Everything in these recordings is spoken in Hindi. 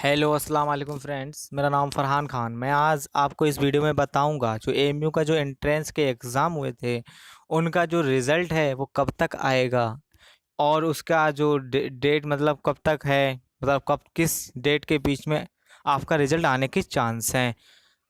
हेलो अस्सलाम वालेकुम फ्रेंड्स, मेरा नाम फ़रहान ख़ान। मैं आज आपको इस वीडियो में बताऊंगा जो एएमयू का जो एंट्रेंस के एग्ज़ाम हुए थे उनका जो रिज़ल्ट है वो कब तक आएगा और उसका जो डेट मतलब कब तक है, मतलब कब किस डेट के बीच में आपका रिज़ल्ट आने के चांस हैं।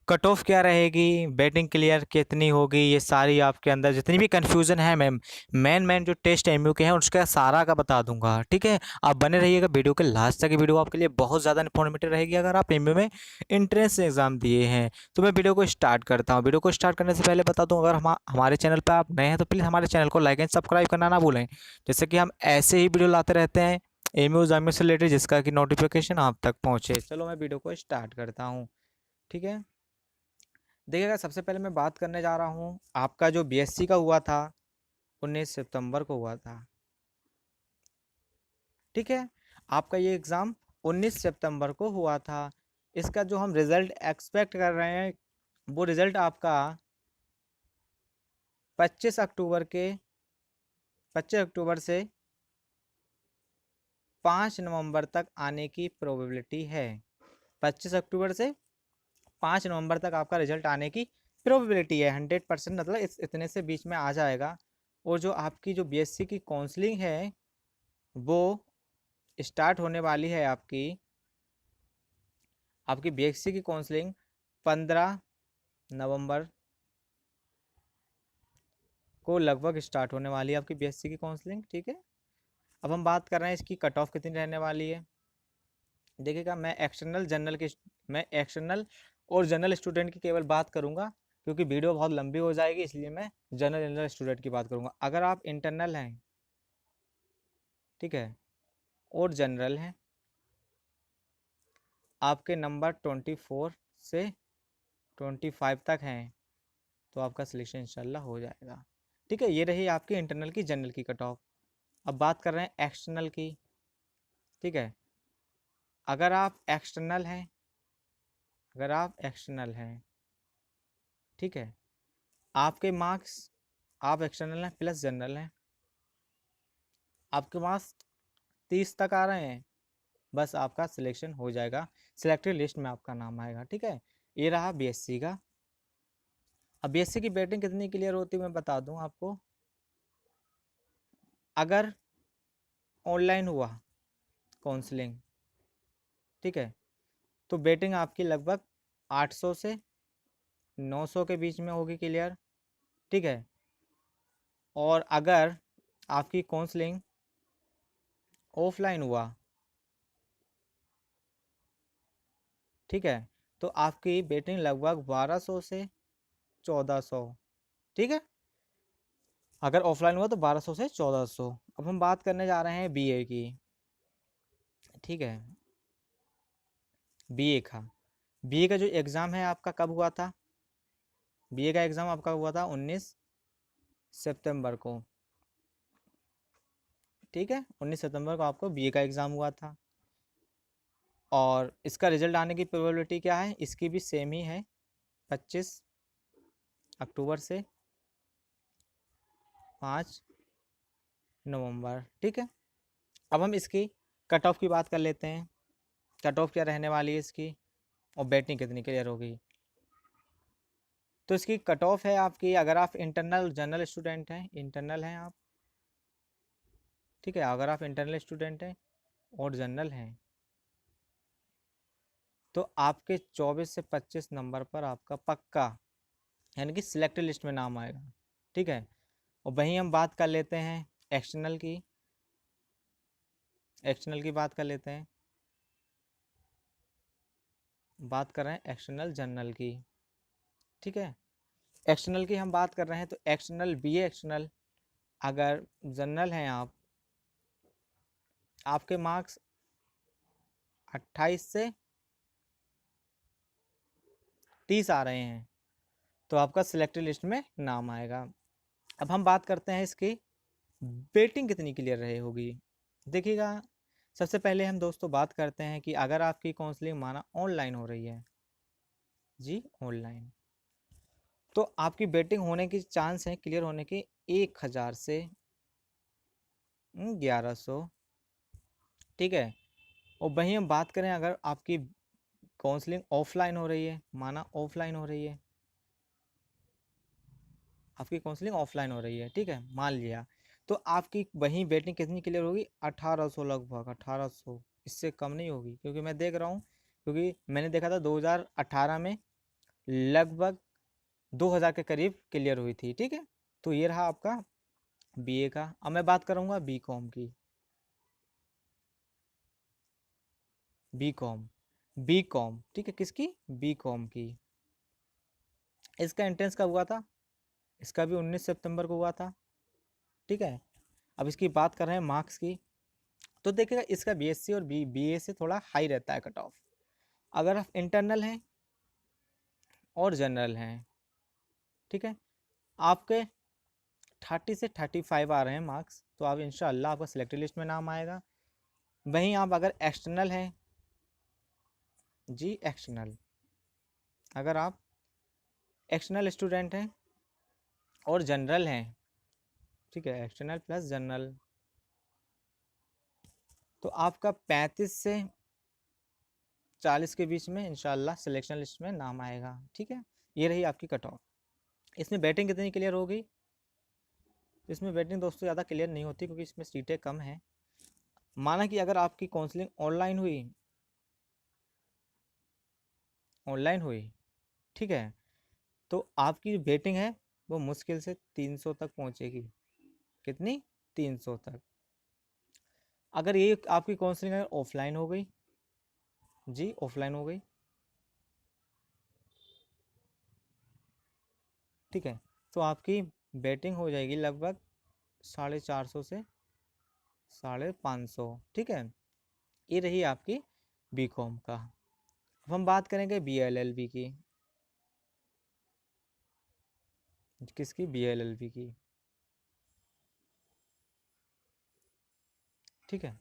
कट ऑफ क्या रहेगी, बैटिंग क्लियर कितनी होगी, ये सारी आपके अंदर जितनी भी कन्फ्यूज़न है मैम, मेन जो टेस्ट एमयू के हैं उसका सारा का बता दूंगा। ठीक है, आप बने रहिएगा वीडियो के लास्ट तक। ये वीडियो आपके लिए बहुत ज़्यादा इन्फॉर्मेटिव रहेगी अगर आप एमयू में इंट्रेंस एग्ज़ाम दिए हैं। तो मैं वीडियो को स्टार्ट करता हूँ। वीडियो को स्टार्ट करने से पहले बता दूँ, अगर हमारे चैनल पर आप नए हैं तो प्लीज़ हमारे चैनल को लाइक एंड सब्सक्राइब करना ना भूलें, जैसे कि हम ऐसे ही वीडियो लाते रहते हैं एमयू से रिलेटेड जिसका कि नोटिफिकेशन आप तक पहुँचे। चलो मैं वीडियो को स्टार्ट करता हूँ। ठीक है, देखिएगा, सबसे पहले मैं बात करने जा रहा हूँ आपका जो बीएससी का हुआ था 19 सितंबर को हुआ था। ठीक है, आपका ये एग्ज़ाम 19 सितंबर को हुआ था। इसका जो हम रिज़ल्ट एक्सपेक्ट कर रहे हैं वो रिज़ल्ट आपका 25 अक्टूबर के 25 अक्टूबर से 5 नवंबर तक आने की प्रोबेबिलिटी है। 25 अक्टूबर से 5 नवंबर तक आपका रिजल्ट आने की प्रोबेबिलिटी है। 100% मतलब इतने से बीच में आ जाएगा। और जो आपकी जो बीएससी की काउंसलिंग है वो स्टार्ट होने वाली है। आपकी आपकी बीएससी की काउंसलिंग 15 नवंबर को लगभग स्टार्ट होने वाली है आपकी बीएससी की काउंसलिंग। ठीक है, अब हम बात कर रहे हैं इसकी कट ऑफ कितनी रहने वाली है। देखिएगा, मैं एक्सटर्नल और जनरल स्टूडेंट की केवल बात करूंगा, क्योंकि वीडियो बहुत लंबी हो जाएगी, इसलिए मैं जनरल स्टूडेंट की बात करूंगा। अगर आप इंटरनल हैं, ठीक है, और जनरल हैं, आपके नंबर 24 से 25 तक हैं तो आपका सिलेक्शन इंशाल्लाह हो जाएगा। ठीक है, ये रही आपकी इंटरनल की जनरल की कट ऑफ। अब बात कर रहे हैं एक्सटर्नल की। ठीक है, अगर आप एक्सटर्नल हैं, अगर आप एक्सटर्नल हैं, ठीक है, आपके मार्क्स, आप एक्सटर्नल हैं प्लस जनरल हैं, आपके मार्क्स 30 तक आ रहे हैं, बस आपका सिलेक्शन हो जाएगा, सिलेक्टेड लिस्ट में आपका नाम आएगा। ठीक है, ये रहा बीएससी का। अब बीएससी की बैटिंग कितनी क्लियर होती है मैं बता दूं आपको। अगर ऑनलाइन हुआ काउंसलिंग, ठीक है, तो बैटिंग आपकी लगभग 800 से 900 के बीच में होगी क्लियर। ठीक है, और अगर आपकी काउंसलिंग ऑफलाइन हुआ, ठीक है, तो आपकी बैटिंग लगभग 1200 से 1400। ठीक है, अगर ऑफलाइन हुआ तो 1200 से 1400। अब हम बात करने जा रहे हैं बीए की। ठीक है, बीए का जो एग्ज़ाम है आपका कब हुआ था। बीए का एग्ज़ाम आपका हुआ था 19 सितंबर को। ठीक है, 19 सितंबर को आपको बीए का एग्ज़ाम हुआ था और इसका रिजल्ट आने की प्रोबेबिलिटी क्या है, इसकी भी सेम ही है, 25 अक्टूबर से 5 नवंबर। ठीक है, अब हम इसकी कट ऑफ की बात कर लेते हैं। कट ऑफ क्या रहने वाली है इसकी और बैटिंग कितनी क्लियर होगी। तो इसकी कट ऑफ है आपकी, अगर आप इंटरनल जनरल स्टूडेंट हैं, इंटरनल हैं आप, ठीक है, अगर आप इंटरनल स्टूडेंट हैं और जनरल हैं तो आपके 24 से 25 नंबर पर आपका पक्का यानी कि सिलेक्टेड लिस्ट में नाम आएगा। ठीक है, और वहीं हम बात कर लेते हैं एक्सटर्नल की। एक्सटर्नल की बात कर लेते हैं, बात कर रहे हैं एक्सटर्नल जनरल की। ठीक है, एक्सटर्नल की हम बात कर रहे हैं तो एक्सटर्नल बीए एक्सटर्नल, अगर जनरल हैं आप, आपके मार्क्स 28 से 30 आ रहे हैं तो आपका सिलेक्टेड लिस्ट में नाम आएगा। अब हम बात करते हैं इसकी वेटिंग कितनी क्लियर रहे होगी। देखिएगा, सबसे पहले हम दोस्तों बात करते हैं कि अगर आपकी काउंसलिंग माना ऑनलाइन हो रही है, जी ऑनलाइन, तो आपकी वेटिंग होने की चांस है क्लियर होने के 1000 से 1100। ठीक है, और वहीं हम बात करें अगर आपकी काउंसलिंग ऑफलाइन हो रही है, माना ऑफलाइन हो रही है, आपकी काउंसलिंग ऑफलाइन हो रही है, ठीक है, मान लिया, तो आपकी वहीं वेटिंग कितनी क्लियर होगी? 1800 लगभग, 1800, इससे कम नहीं होगी, क्योंकि मैं देख रहा हूँ, क्योंकि मैंने देखा था 2018 में लगभग 2000 के करीब क्लियर हुई थी, ठीक है। तो ये रहा आपका बीए का। अब मैं बात करूँगा बीकॉम की। बीकॉम, बीकॉम, ठीक है, किसकी? बीकॉम की। इसका एंट्रेंस कब हुआ था? इसका भी 19 सितंबर को हुआ था, ठीक है। अब इसकी बात कर रहे हैं मार्क्स की, तो देखिएगा इसका बीएससी और बीए से थोड़ा हाई रहता है कट ऑफ। अगर आप इंटरनल हैं और जनरल हैं, ठीक है, आपके 30 से 35 आ रहे हैं मार्क्स, तो आप इंशाल्लाह आपका सिलेक्टेड लिस्ट में नाम आएगा। वहीं आप अगर एक्सटर्नल हैं, जी एक्सटर्नल, अगर आप एक्सटर्नल स्टूडेंट हैं और जनरल हैं, ठीक है, एक्सटर्नल प्लस जनरल, तो आपका 35 से 40 के बीच में इंशाल्लाह सिलेक्शन लिस्ट में नाम आएगा, ठीक है। ये रही आपकी कट ऑफ। इसमें बैटिंग कितनी क्लियर होगी? इसमें बैटिंग दोस्तों ज़्यादा क्लियर नहीं होती, क्योंकि इसमें सीटें कम हैं। माना कि अगर आपकी काउंसलिंग ऑनलाइन हुई, ठीक है, तो आपकी बैटिंग है वो मुश्किल से 300 तक पहुंचेगी। कितनी? 300 तक। अगर ये आपकी काउंसलिंग अगर ऑफलाइन हो गई, जी ऑफलाइन हो गई, ठीक है, तो आपकी बैटिंग हो जाएगी लगभग 450 से 550, ठीक है। ये रही आपकी बीकॉम का। अब हम बात करेंगे बीएलएलबी की। किसकी? बीएलएलबी की, ठीक है।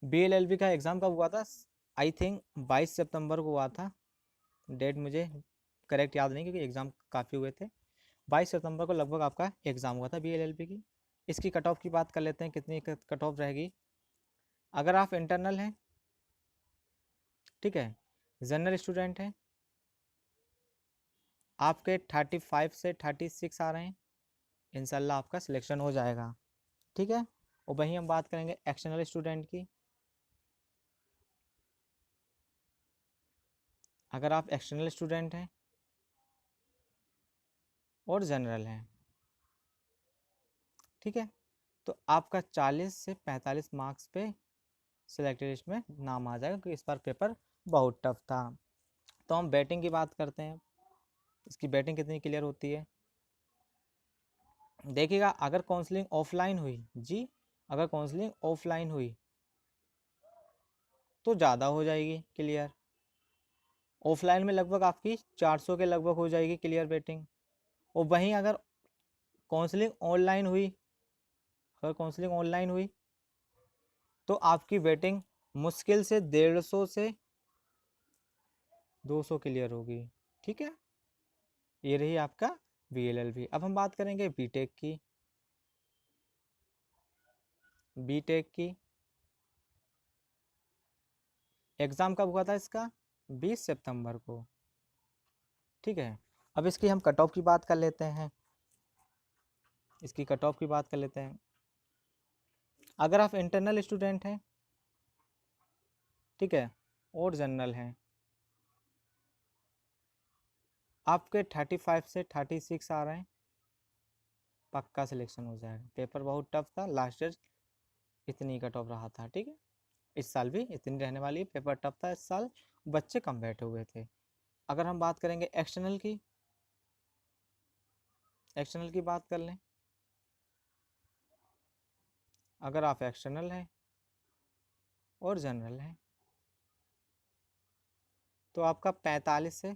बीएलएलबी का एग्ज़ाम कब हुआ था? आई थिंक 22 सितंबर को हुआ था, डेट मुझे करेक्ट याद नहीं, क्योंकि एग्ज़ाम काफ़ी हुए थे। 22 सितंबर को लगभग आपका एग्ज़ाम हुआ था बीएलएलबी की। इसकी कट ऑफ की बात कर लेते हैं, कितनी कट ऑफ रहेगी। अगर आप इंटरनल हैं, ठीक है, जनरल स्टूडेंट हैं, आपके 35 से 36 आ रहे हैं, इंशाल्लाह आपका सिलेक्शन हो जाएगा, ठीक है। और वहीं हम बात करेंगे एक्सटर्नल स्टूडेंट की। अगर आप एक्सटर्नल स्टूडेंट हैं और जनरल हैं, ठीक है, तो आपका 40 से 45 मार्क्स पे सिलेक्टेड लिस्ट में नाम आ जाएगा, क्योंकि इस बार पेपर बहुत टफ था। तो हम बैटिंग की बात करते हैं, इसकी बैटिंग कितनी क्लियर होती है। देखिएगा अगर काउंसलिंग ऑफलाइन हुई, जी अगर काउंसलिंग ऑफलाइन हुई तो ज़्यादा हो जाएगी क्लियर। ऑफलाइन में लगभग आपकी 400 के लगभग हो जाएगी क्लियर बैटिंग। और वहीं अगर काउंसलिंग ऑनलाइन हुई, अगर काउंसलिंग ऑनलाइन हुई तो आपकी वेटिंग मुश्किल से 150 से 200 क्लियर होगी, ठीक है। ये रही आपका बीएलएलबी। अब हम बात करेंगे बीटेक की। बीटेक की एग्ज़ाम कब हुआ था इसका? 20 सितंबर को, ठीक है। अब इसकी हम कट ऑफ की बात कर लेते हैं, इसकी कट ऑफ की बात कर लेते हैं। अगर आप इंटरनल स्टूडेंट हैं, ठीक है, और जनरल हैं, आपके 35 से 36 आ रहे हैं, पक्का सिलेक्शन हो जाएगा। पेपर बहुत टफ था लास्ट ईयर, इतनी कट ऑफ रहा था, ठीक है। इस साल भी इतनी रहने वाली है, पेपर टफ था इस साल, बच्चे कम बैठे हुए थे। अगर हम बात करेंगे एक्सटर्नल की, एक्सटर्नल की बात कर लें, अगर आप एक्सटर्नल हैं और जनरल हैं तो आपका 45 से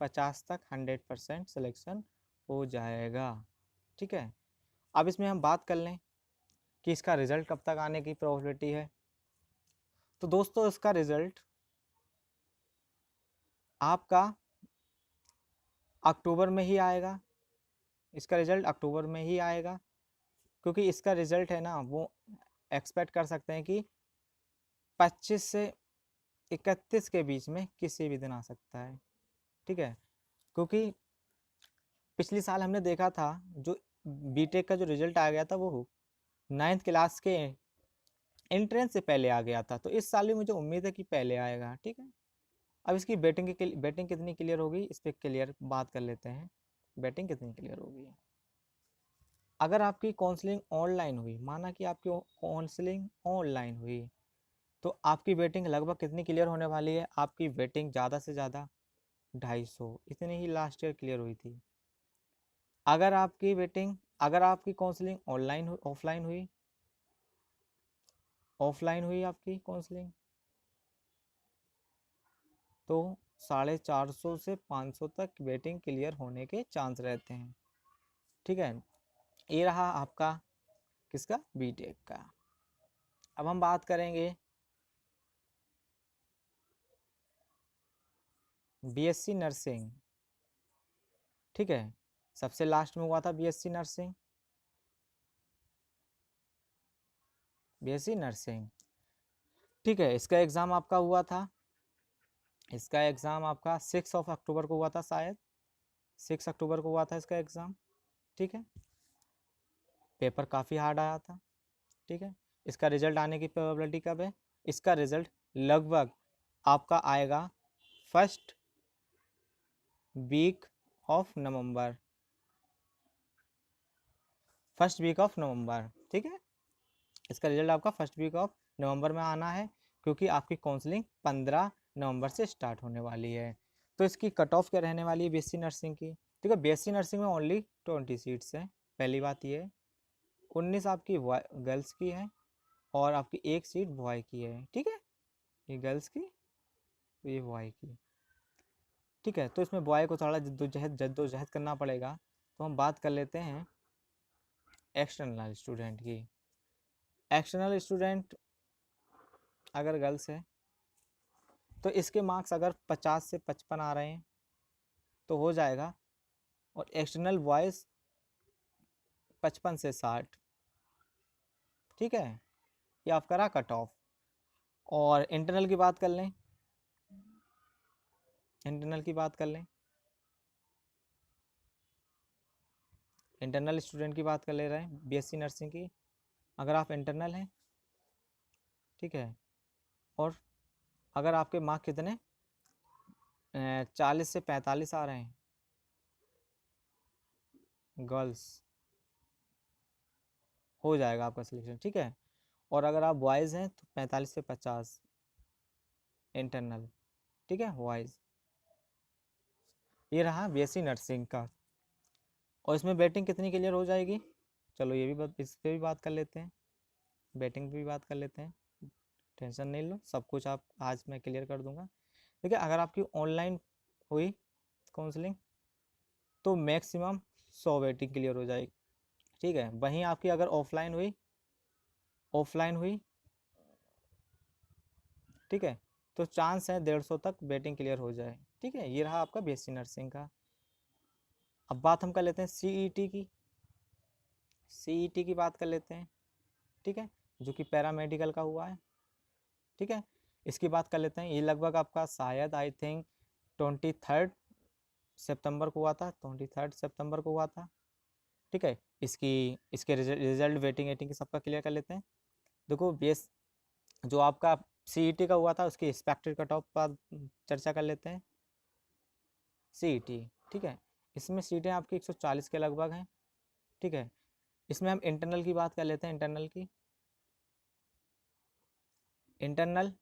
50 तक 100% सिलेक्शन हो जाएगा, ठीक है। अब इसमें हम बात कर लें कि इसका रिज़ल्ट कब तक आने की प्रोबेबिलिटी है। तो दोस्तों इसका रिज़ल्ट आपका अक्टूबर में ही आएगा, इसका रिज़ल्ट अक्टूबर में ही आएगा, क्योंकि इसका रिज़ल्ट है ना वो एक्सपेक्ट कर सकते हैं कि 25 से 31 के बीच में किसी भी दिन आ सकता है, ठीक है। क्योंकि पिछले साल हमने देखा था जो बीटेक का जो रिजल्ट आ गया था वो 9th क्लास के एंट्रेंस से पहले आ गया था, तो इस साल भी मुझे उम्मीद है कि पहले आएगा, ठीक है। अब इसकी बैटिंग कितनी क्लियर होगी इस पर क्लियर बात कर लेते हैं। बैटिंग कितनी क्लियर होगी, अगर आपकी काउंसलिंग ऑनलाइन हुई, माना कि आपकी काउंसलिंग ऑनलाइन हुई, तो आपकी वेटिंग लगभग कितनी क्लियर होने वाली है, आपकी वेटिंग ज़्यादा से ज़्यादा 250 इतनी ही लास्ट ईयर क्लियर हुई थी। अगर आपकी काउंसलिंग ऑफलाइन हुई आपकी काउंसलिंग, तो 450 से 500 तक वेटिंग क्लियर होने के चांस रहते हैं, ठीक है। ये रहा आपका किसका, बीटेक का। अब हम बात करेंगे बीएससी नर्सिंग, ठीक है। सबसे लास्ट में हुआ था बीएससी नर्सिंग, ठीक है। इसका एग्ज़ाम आपका हुआ था, इसका एग्ज़ाम आपका 6 अक्टूबर को हुआ था, शायद 6 अक्टूबर को हुआ था इसका एग्ज़ाम, ठीक है। पेपर काफ़ी हार्ड आया था, ठीक है। इसका रिजल्ट आने की प्रोबेबिलिटी कब है, इसका रिजल्ट लगभग आपका आएगा फर्स्ट वीक ऑफ नवंबर, ठीक है। इसका रिजल्ट आपका फर्स्ट वीक ऑफ नवंबर में आना है, क्योंकि आपकी काउंसलिंग 15 नवंबर से स्टार्ट होने वाली है। तो इसकी कट ऑफ क्या रहने वाली है बीएससी नर्सिंग की, ठीक है। बीएससी नर्सिंग में ओनली 20 सीट्स हैं, पहली बात ये है। 19 आपकी गर्ल्स की है और आपकी एक सीट बॉय की है, ठीक है। ये गर्ल्स की, ये बॉय की, ठीक है। तो इसमें बॉय को थोड़ा जद्दोजहद करना पड़ेगा। तो हम बात कर लेते हैं एक्सटर्नल स्टूडेंट की। एक्सटर्नल स्टूडेंट अगर गर्ल्स है तो इसके मार्क्स अगर 50 से 55 आ रहे हैं तो हो जाएगा, और एक्सटर्नल बॉयज़ 55 से 60, ठीक है। ये आपका रहा कट ऑफ। और इंटरनल की बात कर लें, इंटरनल स्टूडेंट की बात कर ले रहे हैं बीएससी नर्सिंग की। अगर आप इंटरनल हैं, ठीक है, और अगर आपके मार्क्स कितने 40 से 45 आ रहे हैं गर्ल्स, हो जाएगा आपका सिलेक्शन, ठीक है। और अगर आप बॉयज़ हैं तो 45 से 50 इंटरनल, ठीक है, बॉयज़। ये रहा बीएससी नर्सिंग का। और इसमें बैटिंग कितनी क्लियर हो जाएगी, चलो ये भी इस पर भी बात कर लेते हैं, बैटिंग पे भी बात कर लेते हैं। टेंशन नहीं लो, सब कुछ आप आज मैं क्लियर कर दूंगा। देखिए, अगर आपकी ऑनलाइन हुई काउंसलिंग तो मैक्सिमम 100 वेटिंग क्लियर हो जाएगी, ठीक है। वहीं आपकी अगर ऑफलाइन हुई, ठीक है, तो चांस है 150 तक वेटिंग क्लियर हो जाए, ठीक है। ये रहा आपका बीएससी नर्सिंग का। अब बात हम कर लेते हैं सीईटी की बात कर लेते हैं, ठीक है, जो कि पैरामेडिकल का हुआ है, ठीक है। इसकी बात कर लेते हैं। ये लगभग आपका शायद आई थिंक 23 सितंबर को हुआ था, 23 सितंबर को हुआ था, ठीक है। इसके रिजल्ट वेटिंग एटिंग की सबका क्लियर कर लेते हैं। देखो बेस जो आपका सीईटी का हुआ था उसकी एक्सपेक्टेड कट ऑफ पर चर्चा कर लेते हैं। सीईटी, ठीक है, इसमें सीटें आपकी 140 के लगभग हैं, ठीक है। इसमें हम इंटरनल की बात कर लेते हैं। इंटरनल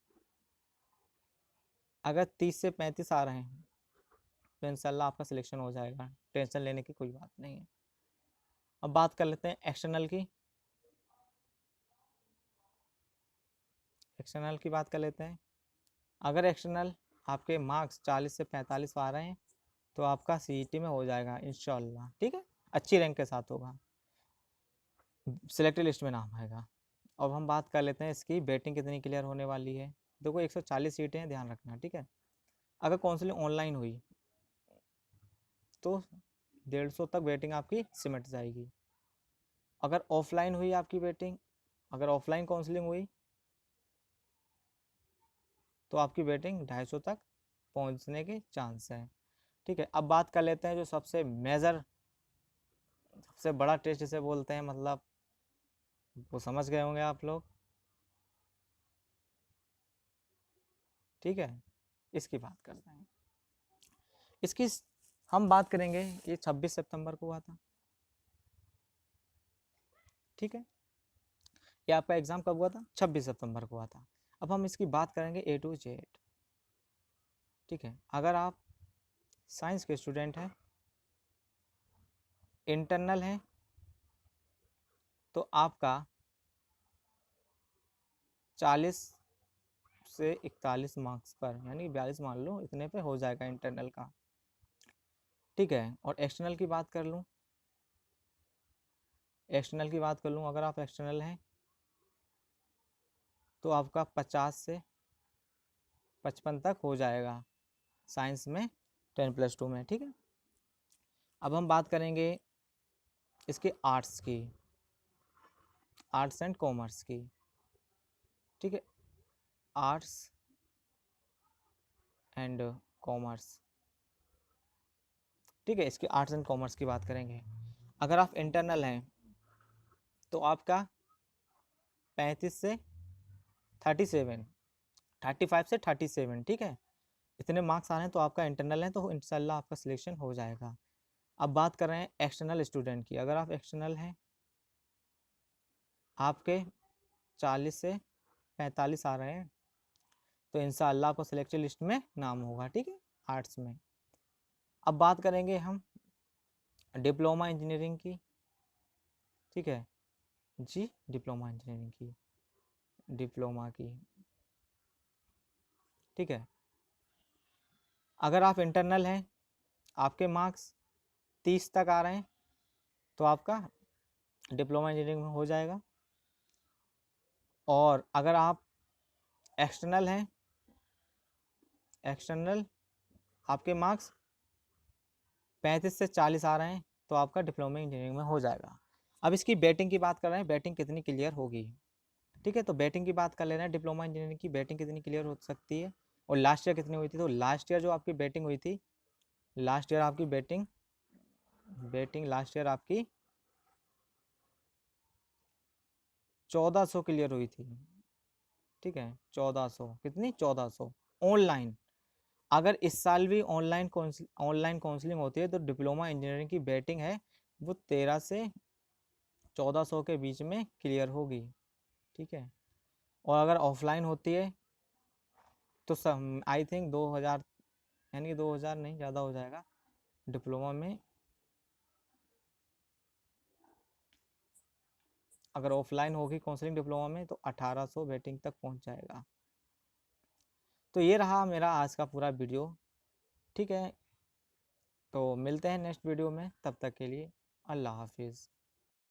अगर 30 से 35 आ रहे हैं तो इंशाल्लाह आपका सिलेक्शन हो जाएगा, टेंशन लेने की कोई बात नहीं है। अब बात कर लेते हैं एक्सटर्नल की बात कर लेते हैं। अगर एक्सटर्नल आपके मार्क्स 40 से 45 आ रहे हैं तो आपका सीईटी में हो जाएगा इंशाल्लाह, ठीक है, अच्छी रैंक के साथ होगा, सिलेक्टेड लिस्ट में नाम आएगा। अब हम बात कर लेते हैं इसकी बैटिंग कितनी क्लियर होने वाली है। देखो 140 सीटें हैं, ध्यान रखना, ठीक है। अगर काउंसलिंग ऑनलाइन हुई तो 150 तक वेटिंग आपकी सिमट जाएगी। अगर ऑफलाइन हुई आपकी वेटिंग, अगर ऑफलाइन काउंसलिंग हुई तो आपकी बेटिंग 250 तक पहुंचने के चांस है। ठीक है, अब बात कर लेते हैं जो सबसे मेजर, सबसे बड़ा टेस्ट जिसे बोलते हैं, मतलब वो समझ गए होंगे आप लोग। ठीक है, इसकी बात करते हैं। इसकी हम बात करेंगे, ये 26 सितंबर को हुआ था। ठीक है, ये आपका एग्जाम कब हुआ था? 26 सितंबर को हुआ था। अब हम इसकी बात करेंगे ए टू जेड। ठीक है, अगर आप साइंस के स्टूडेंट हैं, इंटरनल है, तो आपका 40 से 41 मार्क्स पर, यानी 42 मान लो, इतने पे हो जाएगा इंटरनल का। ठीक है, और एक्सटर्नल की बात कर लूँ, एक्सटर्नल की बात कर लूँ, अगर आप एक्सटर्नल हैं तो आपका 50 से 55 तक हो जाएगा साइंस में 10+2 में। ठीक है, अब हम बात करेंगे इसके आर्ट्स की, आर्ट्स एंड कॉमर्स की। ठीक है, आर्ट्स एंड कॉमर्स। ठीक है, इसके आर्ट्स एंड कॉमर्स की बात करेंगे। अगर आप इंटरनल हैं तो आपका 35 से 37, 35 से 37। ठीक है, इतने मार्क्स आ रहे हैं तो आपका इंटरनल है, तो इंशाल्लाह आपका सिलेक्शन हो जाएगा। अब बात कर रहे हैं एक्सटर्नल स्टूडेंट की। अगर आप एक्सटर्नल हैं, आपके 40 से 45 आ रहे हैं, तो इंशाल्लाह आपको सिलेक्टेड लिस्ट में नाम होगा। ठीक है, आर्ट्स में। अब बात करेंगे हम डिप्लोमा इंजीनियरिंग की। ठीक है जी, डिप्लोमा इंजीनियरिंग की, डिप्लोमा की। ठीक है, अगर आप इंटरनल हैं, आपके मार्क्स 30 तक आ रहे हैं, तो आपका डिप्लोमा इंजीनियरिंग में हो जाएगा। और अगर आप एक्सटर्नल हैं, एक्सटर्नल आपके मार्क्स 35 से 40 आ रहे हैं, तो आपका डिप्लोमा इंजीनियरिंग में हो जाएगा। अब इसकी बैटिंग की बात कर रहे हैं, बैटिंग कितनी क्लियर होगी। ठीक है, तो बैटिंग की बात कर ले रहे हैं, डिप्लोमा इंजीनियरिंग की बैटिंग कितनी क्लियर हो सकती है और लास्ट ईयर कितनी हुई थी। तो लास्ट ईयर जो आपकी बैटिंग हुई थी, लास्ट ईयर आपकी बैटिंग लास्ट ईयर आपकी 1400 क्लियर हुई थी। ठीक है, 1400, कितनी? 1400 ऑनलाइन। अगर इस साल भी ऑनलाइन काउंसलिंग होती है, तो डिप्लोमा इंजीनियरिंग की बैटिंग है वो 13 से 1400 के बीच में क्लियर होगी। ठीक है, और अगर ऑफलाइन होती है तो आई थिंक 2000, यानी 2000 नहीं, ज़्यादा हो जाएगा डिप्लोमा में। अगर ऑफलाइन होगी काउंसलिंग डिप्लोमा में, तो 1800 बैटिंग तक पहुंच जाएगा। तो ये रहा मेरा आज का पूरा वीडियो। ठीक है, तो मिलते हैं नेक्स्ट वीडियो में, तब तक के लिए अल्लाह हाफिज़।